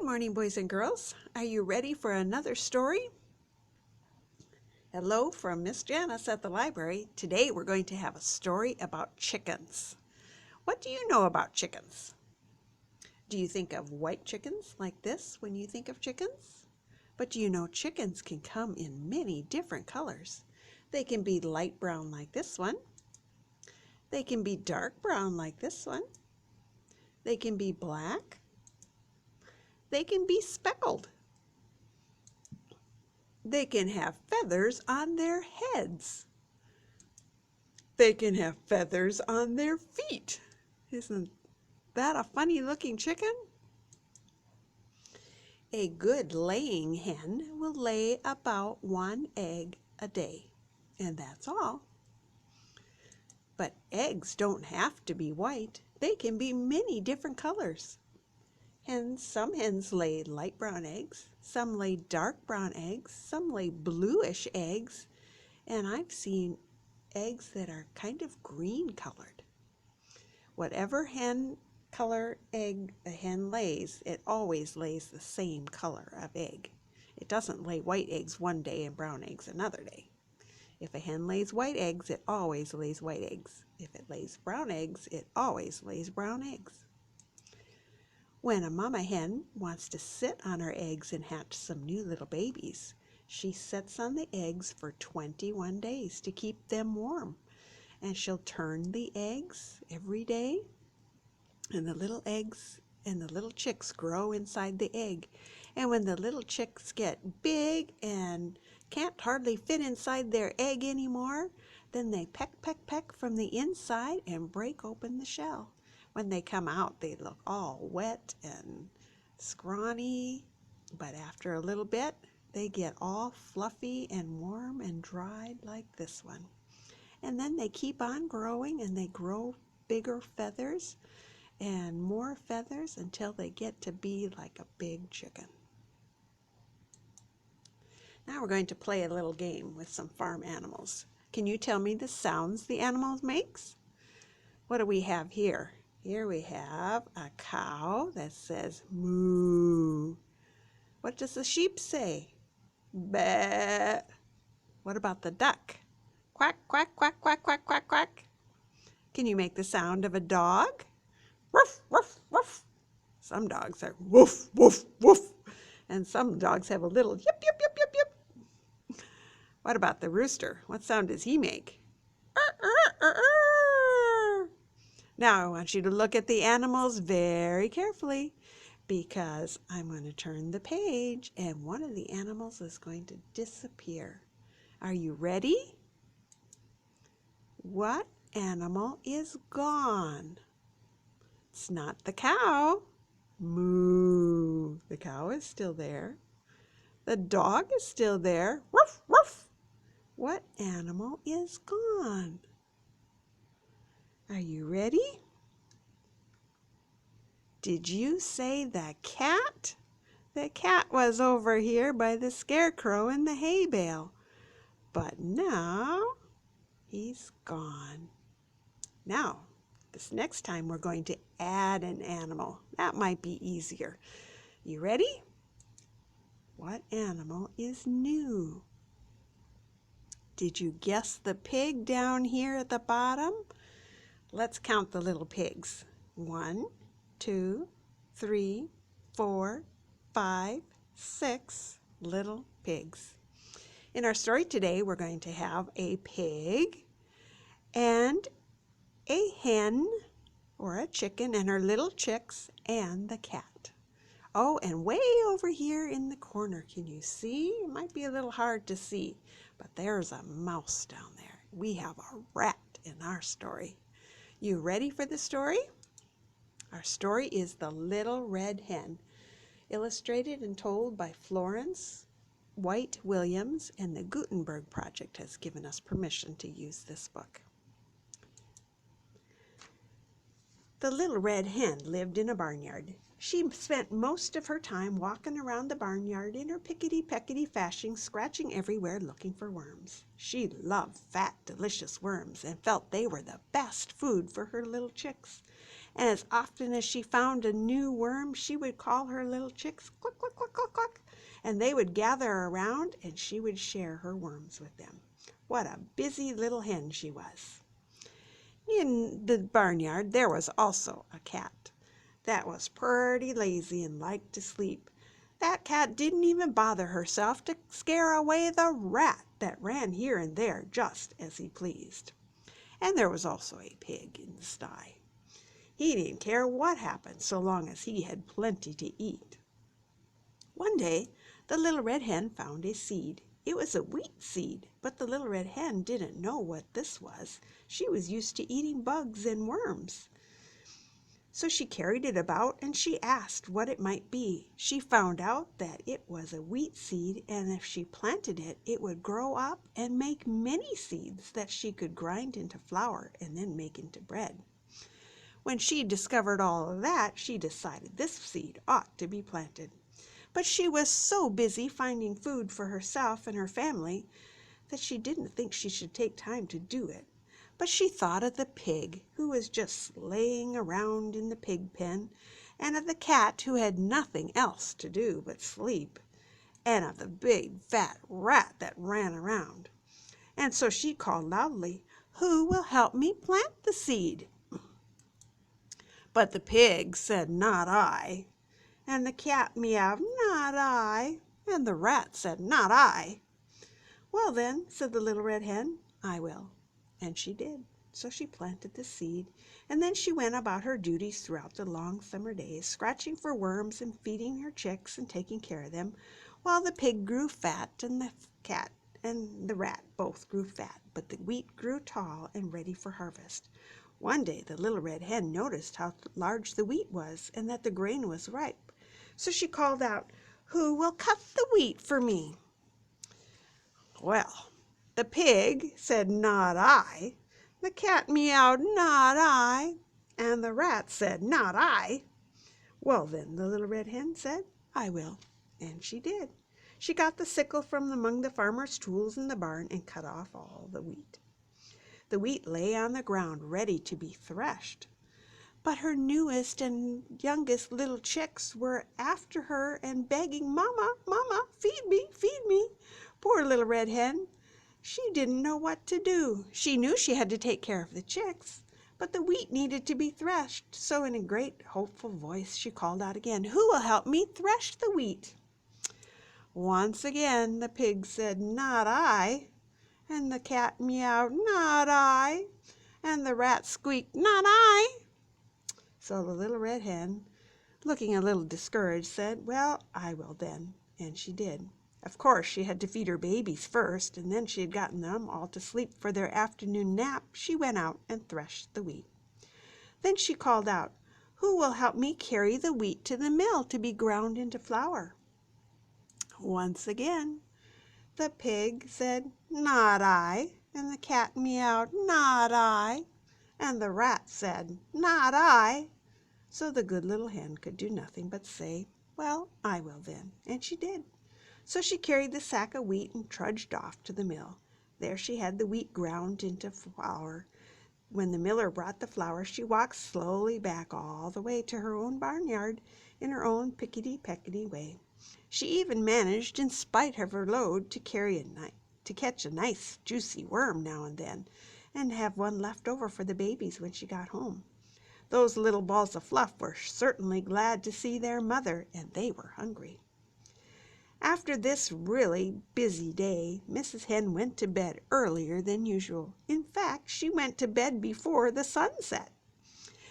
Good morning, boys and girls. Are you ready for another story? Hello from Miss Janice at the library. Today we're going to have a story about chickens. What do you know about chickens? Do you think of white chickens like this when you think of chickens? But do you know chickens can come in many different colors? They can be light brown like this one. They can be dark brown like this one. They can be black. They can be speckled. They can have feathers on their heads. They can have feathers on their feet. Isn't that a funny looking chicken? A good laying hen will lay about 1 egg a day, and that's all. But eggs don't have to be white. They can be many different colors. Some hens lay light brown eggs, some lay dark brown eggs, some lay bluish eggs, and I've seen eggs that are kind of green colored. Whatever color egg a hen lays, it always lays the same color of egg. It doesn't lay white eggs one day and brown eggs another day. If a hen lays white eggs, it always lays white eggs. If it lays brown eggs, it always lays brown eggs. When a mama hen wants to sit on her eggs and hatch some new little babies, she sits on the eggs for 21 days to keep them warm. And she'll turn the eggs every day, and the little eggs and the little chicks grow inside the egg. And when the little chicks get big and can't hardly fit inside their egg anymore, then they peck from the inside and break open the shell. When they come out, they look all wet and scrawny, but after a little bit, they get all fluffy and warm and dried like this one. And then they keep on growing, and they grow bigger feathers and more feathers until they get to be like a big chicken. Now we're going to play a little game with some farm animals. Can you tell me the sounds the animals makes? What do we have here? Here we have a cow that says moo. What does the sheep say? Bah. What about the duck? Quack, quack, quack, quack, quack, quack, quack. Can you make the sound of a dog? Woof, woof, woof. Some dogs are woof, woof, woof. And some dogs have a little yip, yip, yip, yip, yip. What about the rooster? What sound does he make? Now I want you to look at the animals very carefully, because I'm going to turn the page and one of the animals is going to disappear. Are you ready? What animal is gone? It's not the cow. Moo. The cow is still there. The dog is still there. Woof, woof. What animal is gone? Are you ready? Did you say the cat? The cat was over here by the scarecrow in the hay bale. But now he's gone. Now, this next time we're going to add an animal. That might be easier. You ready? What animal is new? Did you guess the pig down here at the bottom? Let's count the little pigs. 1, 2, 3, 4, 5, 6 little pigs. In our story today, we're going to have a pig and a hen or a chicken and her little chicks and the cat. Oh, and way over here in the corner, can you see? It might be a little hard to see, but there's a mouse down there. We have a rat in our story. You ready for the story? Our story is The Little Red Hen, illustrated and told by Florence White Williams, and the Gutenberg Project has given us permission to use this book. The little red hen lived in a barnyard. She spent most of her time walking around the barnyard in her pickety-peckety fashion, scratching everywhere looking for worms. She loved fat, delicious worms and felt they were the best food for her little chicks. and as often as she found a new worm, she would call her little chicks, cluck, cluck, cluck, cluck, cluck, and they would gather around, and she would share her worms with them. What a busy little hen she was. In the barnyard there was also a cat that was pretty lazy and liked to sleep. That cat didn't even bother herself to scare away the rat that ran here and there just as he pleased. And there was also a pig in the sty. He didn't care what happened so long as he had plenty to eat. One day the little red hen found a seed. It was a wheat seed, but the little red hen didn't know what this was. She was used to eating bugs and worms. So she carried it about and she asked what it might be. She found out that it was a wheat seed, and if she planted it, it would grow up and make many seeds that she could grind into flour and then make into bread. When she discovered all of that, she decided this seed ought to be planted. But she was so busy finding food for herself and her family that she didn't think she should take time to do it. But she thought of the pig who was just laying around in the pig pen, and of the cat who had nothing else to do but sleep, and of the big fat rat that ran around. And so she called loudly, "Who will help me plant the seed?" But the pig said, "Not I." And the cat meowed, "Not I." And the rat said, "Not I." "Well then," said the little red hen, "I will." And she did. So she planted the seed, and then she went about her duties throughout the long summer days, scratching for worms and feeding her chicks and taking care of them, while the pig grew fat and the cat and the rat both grew fat, but the wheat grew tall and ready for harvest. One day the little red hen noticed how large the wheat was and that the grain was ripe. So she called out, "Who will cut the wheat for me?" Well, the pig said, "Not I." The cat meowed, "Not I." And the rat said, "Not I." Well then, the little red hen said, "I will." And she did. She got the sickle from among the farmer's tools in the barn and cut off all the wheat. The wheat lay on the ground ready to be threshed. But her newest and youngest little chicks were after her and begging, "Mama, Mama, feed me, feed me." Poor little red hen. She didn't know what to do. She knew she had to take care of the chicks, but the wheat needed to be threshed. So in a great hopeful voice she called out again, "Who will help me thresh the wheat?" Once again the pig said, "Not I." And the cat meowed, "Not I." And the rat squeaked, "Not I." So the little red hen, looking a little discouraged, said, "Well, I will then." And she did. Of course she had to feed her babies first, and then she had gotten them all to sleep for their afternoon nap, she went out and threshed the wheat. Then she called out, "Who will help me carry the wheat to the mill to be ground into flour?" Once again the pig said, "Not I." And the cat meowed, "Not I." And the rat said, "Not I." So the good little hen could do nothing but say, "Well, I will then." And she did. So she carried the sack of wheat and trudged off to the mill. There she had the wheat ground into flour. When the miller brought the flour, she walked slowly back all the way to her own barnyard in her own pickety-peckety way. She even managed, in spite of her load, to catch a nice juicy worm now and then, and have one left over for the babies when she got home. Those little balls of fluff were certainly glad to see their mother, and they were hungry. After this really busy day, Mrs. Hen went to bed earlier than usual. In fact, she went to bed before the sun set.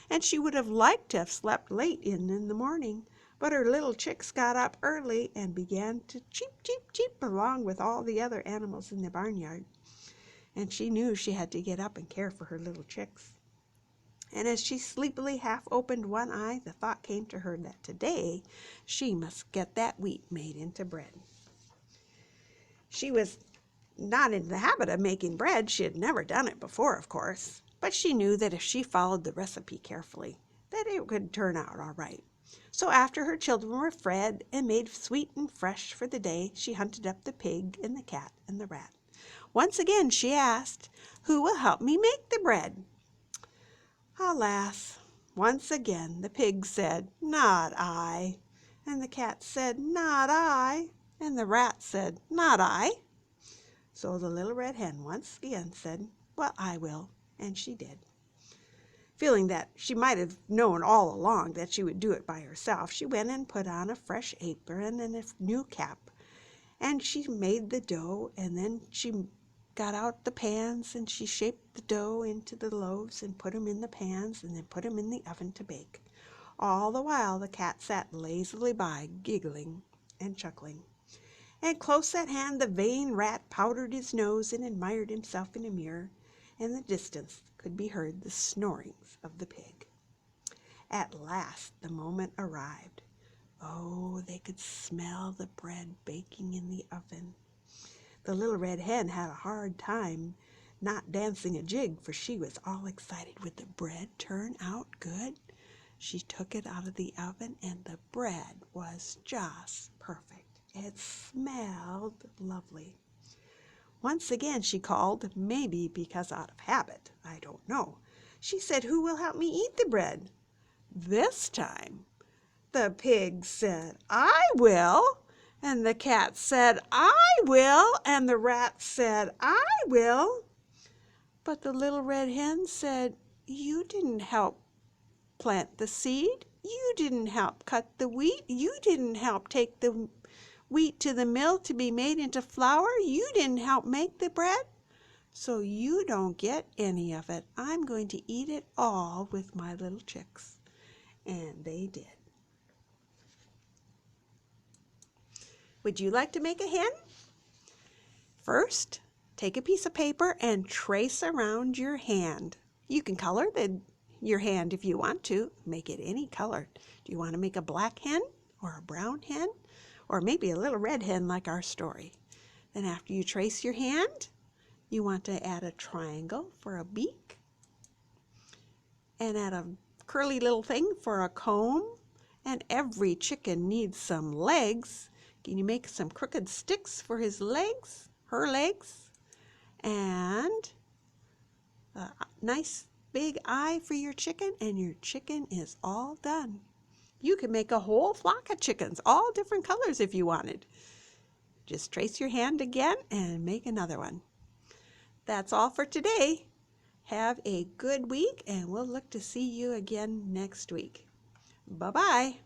And she would have liked to have slept late in the morning, but her little chicks got up early and began to cheep, cheep, cheep along with all the other animals in the barnyard. And she knew she had to get up and care for her little chicks. And as she sleepily half opened one eye, the thought came to her that today she must get that wheat made into bread. She was not in the habit of making bread. She had never done it before, of course, but she knew that if she followed the recipe carefully, that it could turn out all right. So after her children were fed and made sweet and fresh for the day, she hunted up the pig and the cat and the rat. Once again she asked, "Who will help me make the bread?" Alas, Once again the pig said, "Not I." And the cat said, "Not I." And the rat said, "Not I." So the little red hen once again said, "Well, I will." And she did. Feeling that she might have known all along that she would do it by herself, she went and put on a fresh apron and a new cap, and she made the dough, and then she got out the pans and she shaped the dough into the loaves and put them in the pans and then put them in the oven to bake. All the while the cat sat lazily by, giggling and chuckling. And close at hand the vain rat powdered his nose and admired himself in a mirror. In the distance could be heard the snorings of the pig. At last the moment arrived. Oh, they could smell the bread baking in the oven. The little red hen had a hard time not dancing a jig, for she was all excited. Would the bread turn out good? She took it out of the oven, and the bread was just perfect. It smelled lovely. Once again she called, maybe because out of habit, I don't know. She said, "Who will help me eat the bread?" This time the pig said, "I will." And the cat said, "I will." And the rat said, "I will." But the little red hen said, "You didn't help plant the seed. You didn't help cut the wheat. You didn't help take the wheat to the mill to be made into flour. You didn't help make the bread. So you don't get any of it. I'm going to eat it all with my little chicks." And they did. Would you like to make a hen? First, take a piece of paper and trace around your hand. You can color your hand if you want to. Make it any color. Do you want to make a black hen or a brown hen or maybe a little red hen like our story? Then after you trace your hand, you want to add a triangle for a beak and add a curly little thing for a comb. And every chicken needs some legs. Can you make some crooked sticks for his legs, her legs? And a nice big eye for your chicken, and your chicken is all done. You can make a whole flock of chickens, all different colors if you wanted. Just trace your hand again and make another one. That's all for today. Have a good week, and we'll look to see you again next week. Bye-bye.